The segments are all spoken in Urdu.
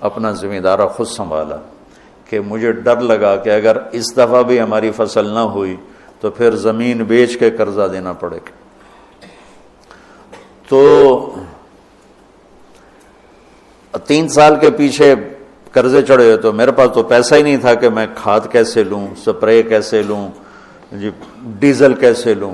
اپنا ذمہ دارہ خود سنبھالا کہ مجھے ڈر لگا کہ اگر اس دفعہ بھی ہماری فصل نہ ہوئی تو پھر زمین بیچ کے قرضہ دینا پڑے گا. تو 3 سال کے پیچھے قرضے چڑھے ہوئے تو میرے پاس تو پیسہ ہی نہیں تھا کہ میں کھاد کیسے لوں, سپرے کیسے لوں, جی ڈیزل کیسے لوں.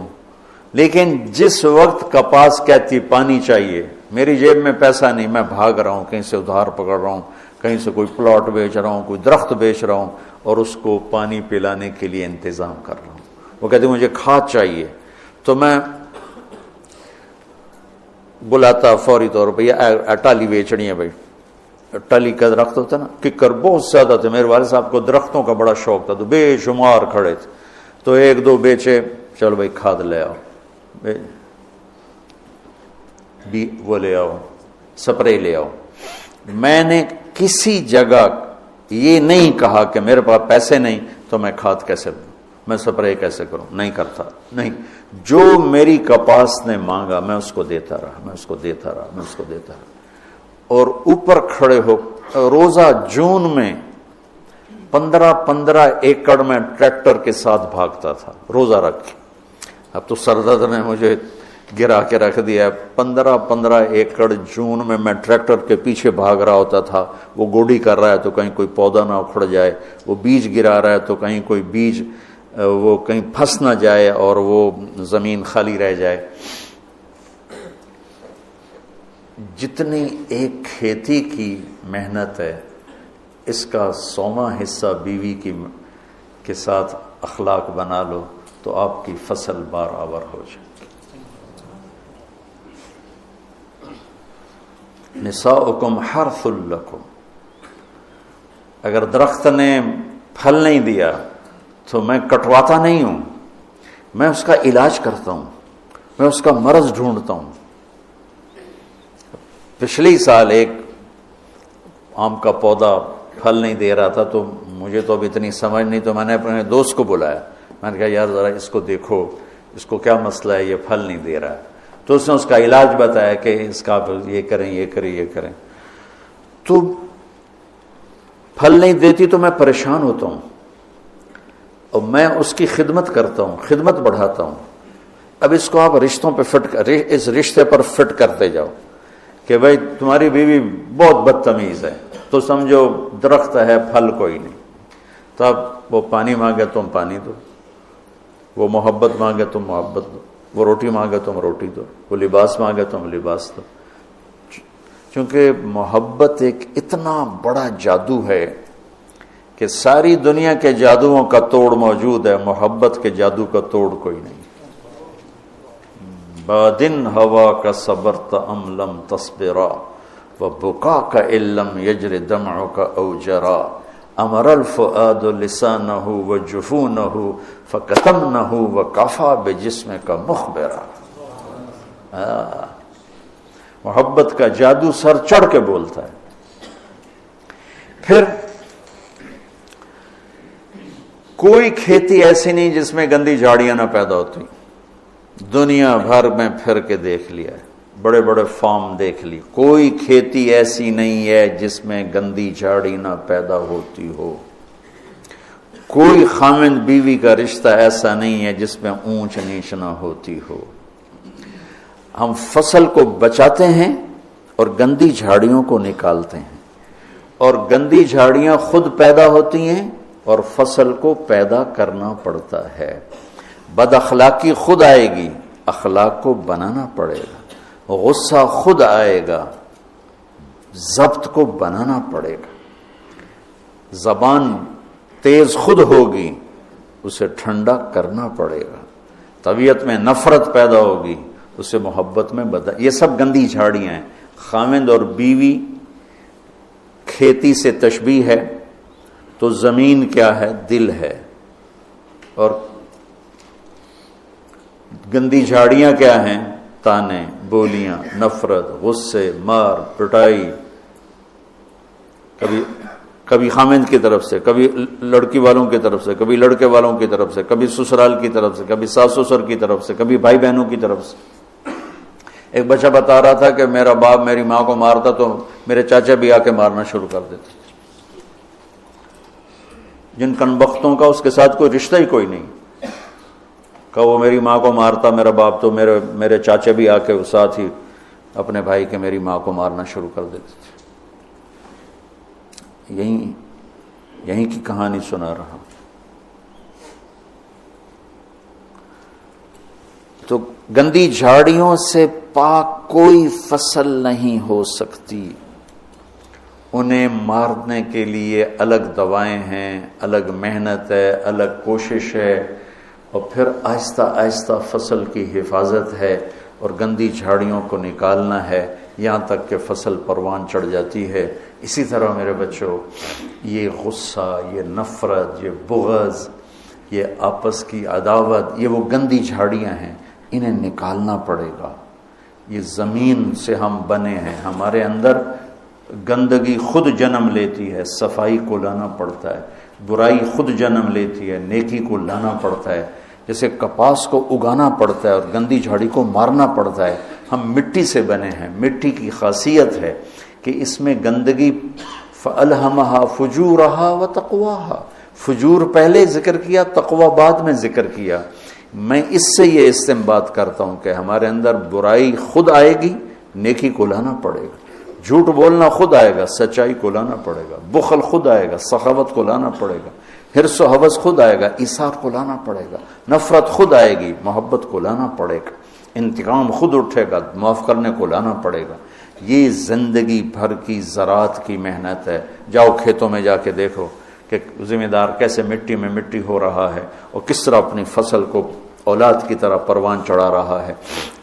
لیکن جس وقت کپاس کہتی پانی چاہیے, میری جیب میں پیسہ نہیں, میں بھاگ رہا ہوں, کہیں سے ادھار پکڑ رہا ہوں, کہیں سے کوئی پلاٹ بیچ رہا ہوں, کوئی درخت بیچ رہا ہوں, اور اس کو پانی پلانے کے لیے انتظام کر رہا ہوں. وہ کہتے مجھے کھاد چاہیے, تو میں بلاتا فوری طور پہ, یہ ٹالی بیچنی ہے بھائی. ٹالی کا درخت ہوتا ہے نا, ککر بہت زیادہ تھے, میرے والد صاحب کو درختوں کا بڑا شوق تھا, تو بے شمار کھڑے تھے. تو 1-2 بیچے, چلو بھائی کھاد لے آؤ, وہ لے آؤ, سپرے لے آؤ. میں نے کسی جگہ یہ نہیں کہا کہ میرے پاس پیسے نہیں تو میں کھاد کیسے لوں, میں سپرے کیسے کروں, نہیں کرتا. نہیں, جو میری کپاس نے مانگا میں اس کو دیتا رہا, میں اس کو دیتا رہا, میں اس کو دیتا رہا. اور اوپر کھڑے ہو روزہ جون میں 15 ایکڑ میں ٹریکٹر کے ساتھ بھاگتا تھا روزہ رکھ کے. اب تو سردرد نے مجھے گرا کے رکھ دیا. 15 ایکڑ جون میں ٹریکٹر کے پیچھے بھاگ رہا ہوتا تھا. وہ گوڈی کر رہا ہے تو کہیں کوئی پودا نہ اکھڑ جائے, وہ بیج گرا رہا ہے تو کہیں کوئی بیج وہ کہیں پھنس نہ جائے اور وہ زمین خالی رہ جائے. جتنی ایک کھیتی کی محنت ہے, اس کا 100واں حصہ بیوی کے ساتھ اخلاق بنا لو تو آپ کی فصل برابر ہو جائے. نساؤکم حرث لکم, اگر درخت نے پھل نہیں دیا تو میں کٹواتا نہیں ہوں, میں اس کا علاج کرتا ہوں, میں اس کا مرض ڈھونڈتا ہوں. پچھلی سال ایک آم کا پودا پھل نہیں دے رہا تھا, تو مجھے تو اب اتنی سمجھ نہیں, تو میں نے اپنے دوست کو بلایا. میں نے کہا یار ذرا اس کو دیکھو, اس کو کیا مسئلہ ہے, یہ پھل نہیں دے رہا ہے. تو اس نے اس کا علاج بتایا کہ اس کا یہ کریں, یہ کریں, یہ کریں. تو پھل نہیں دیتی تو میں پریشان ہوتا ہوں, اور میں اس کی خدمت کرتا ہوں, خدمت بڑھاتا ہوں. اب اس کو آپ رشتوں پہ اس رشتے پر فٹ کرتے جاؤ کہ بھائی تمہاری بیوی بہت بدتمیز ہے, تو سمجھو درخت ہے, پھل کوئی نہیں. تو اب وہ پانی مانگے تم پانی دو, وہ محبت مانگے تم محبت دو, وہ روٹی مانگے تم روٹی دو, وہ لباس مانگے تم لباس دو. چونکہ محبت ایک اتنا بڑا جادو ہے کہ ساری دنیا کے جادوؤں کا توڑ موجود ہے, محبت کے جادو کا توڑ کوئی نہیں. بادن ہوا کا صبرت ام لم تصبرا وبکا کا علم یجر دمع کا اوجرا امر الفؤاد لسانہ وجفونہ فکتمنہ وکفا بجسم کا مخبرا. محبت کا جادو سر چڑھ کے بولتا ہے. پھر کوئی کھیتی ایسی نہیں جس میں گندی جھاڑیاں نہ پیدا ہوتی. دنیا بھر میں پھر کے دیکھ لیا, بڑے بڑے فارم دیکھ لی, کوئی کھیتی ایسی نہیں ہے جس میں گندی جھاڑی نہ پیدا ہوتی ہو. کوئی خاوند بیوی کا رشتہ ایسا نہیں ہے جس میں اونچ نیچ نہ ہوتی ہو. ہم فصل کو بچاتے ہیں اور گندی جھاڑیوں کو نکالتے ہیں, اور گندی جھاڑیاں خود پیدا ہوتی ہیں اور فصل کو پیدا کرنا پڑتا ہے. بد اخلاقی خود آئے گی, اخلاق کو بنانا پڑے گا. غصہ خود آئے گا, ضبط کو بنانا پڑے گا. زبان تیز خود ہوگی, اسے ٹھنڈا کرنا پڑے گا. طبیعت میں نفرت پیدا ہوگی, اسے محبت میں بدل. یہ سب گندی جھاڑیاں ہیں. خاوند اور بیوی کھیتی سے تشبیہ ہے, تو زمین کیا ہے؟ دل ہے. اور گندی جھاڑیاں کیا ہیں؟ تانے, بولیاں, نفرت, غصے, مار پٹائی. کبھی خامند کی طرف سے, کبھی لڑکی والوں کی طرف سے, کبھی لڑکے والوں کی طرف سے, کبھی سسرال کی طرف سے, کبھی ساس سسر کی طرف سے, کبھی بھائی بہنوں کی طرف سے. ایک بچہ بتا رہا تھا کہ میرا باپ میری ماں کو مارتا تو میرے چاچا بھی آ کے مارنا شروع کر دیتے، جن کنبختوں کا اس کے ساتھ کوئی رشتہ ہی کوئی نہیں، کہ وہ میری ماں کو مارتا میرا باپ تو میرے چاچا بھی آ کے ساتھ ہی اپنے بھائی کے میری ماں کو مارنا شروع کر دیتے تھے۔ یہیں کی کہانی سنا رہا۔ تو گندی جھاڑیوں سے پاک کوئی فصل نہیں ہو سکتی، انہیں مارنے کے لیے الگ دوائیں ہیں، الگ محنت ہے، الگ کوشش ہے، اور پھر آہستہ آہستہ فصل کی حفاظت ہے اور گندی جھاڑیوں کو نکالنا ہے یہاں تک کہ فصل پروان چڑھ جاتی ہے۔ اسی طرح میرے بچوں، یہ غصہ، یہ نفرت، یہ بغض، یہ آپس کی عداوت، یہ وہ گندی جھاڑیاں ہیں، انہیں نکالنا پڑے گا۔ یہ زمین سے ہم بنے ہیں، ہمارے اندر گندگی خود جنم لیتی ہے، صفائی کو لانا پڑتا ہے، برائی خود جنم لیتی ہے، نیکی کو لانا پڑتا ہے۔ جیسے کپاس کو اگانا پڑتا ہے اور گندی جھاڑی کو مارنا پڑتا ہے، ہم مٹی سے بنے ہیں۔ مٹی کی خاصیت ہے کہ اس میں گندگی فَأَلْهَمَهَا فُجُورَهَا وَتَقْوَاهَا، فجور پہلے ذکر کیا، تقوی بعد میں ذکر کیا۔ میں اس سے یہ استنباط کرتا ہوں کہ ہمارے اندر برائی خود آئے گی، نیکی کو لانا پڑے گا، جھوٹ بولنا خود آئے گا، سچائی کو لانا پڑے گا، بخل خود آئے گا، سخاوت کو لانا پڑے گا، حرص و حوث خود آئے گا، ایثار کو لانا پڑے گا، نفرت خود آئے گی، محبت کو لانا پڑے گا، انتقام خود اٹھے گا، معاف کرنے کو لانا پڑے گا۔ یہ زندگی بھر کی زراعت کی محنت ہے۔ جاؤ کھیتوں میں جا کے دیکھو کہ ذمہ دار کیسے مٹی میں مٹی ہو رہا ہے اور کس طرح اپنی فصل کو اولاد کی طرح پروان چڑھا رہا ہے،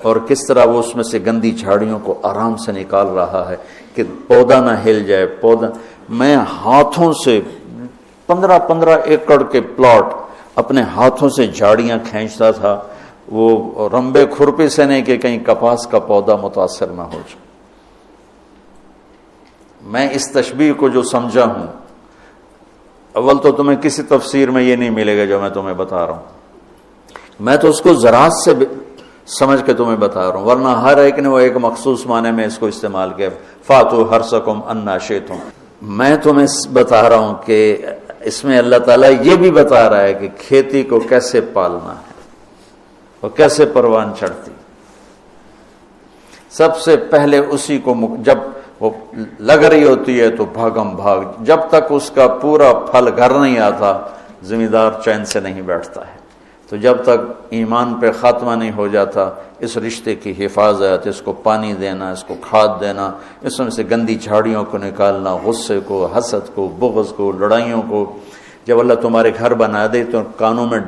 اور کس طرح وہ اس میں سے گندی جھاڑیوں کو آرام سے نکال رہا ہے کہ پودا نہ ہل جائے۔ پودا، میں ہاتھوں سے 15 ایکڑ کے پلاٹ اپنے ہاتھوں سے جھاڑیاں کھینچتا تھا، وہ رمبے کھرپی سے نہیں کہ کہیں کپاس کا پودا متاثر نہ ہو جائے۔ میں اس تشبیہ کو جو سمجھا ہوں، اول تو تمہیں کسی تفسیر میں یہ نہیں ملے گا جو میں تمہیں بتا رہا ہوں، میں تو اس کو زراعت سے سمجھ کے تمہیں بتا رہا ہوں، ورنہ ہر ایک نے وہ ایک مخصوص معنی میں اس کو استعمال کیا، فاتو حرثکم انا شئتم۔ میں تمہیں بتا رہا ہوں کہ اس میں اللہ تعالیٰ یہ بھی بتا رہا ہے کہ کھیتی کو کیسے پالنا ہے اور کیسے پروان چڑھتی۔ سب سے پہلے اسی کو جب وہ لگ رہی ہوتی ہے تو بھاگم بھاگ، جب تک اس کا پورا پھل گھر نہیں آتا زمیندار چین سے نہیں بیٹھتا ہے۔ تو جب تک ایمان پہ خاتمہ نہیں ہو جاتا، اس رشتے کی حفاظت، اس کو پانی دینا، اس کو کھاد دینا، اس میں سے گندی جھاڑیوں کو نکالنا، غصے کو، حسد کو، بغض کو، لڑائیوں کو، جب اللہ تمہارے گھر بنا دے تو کانوں میں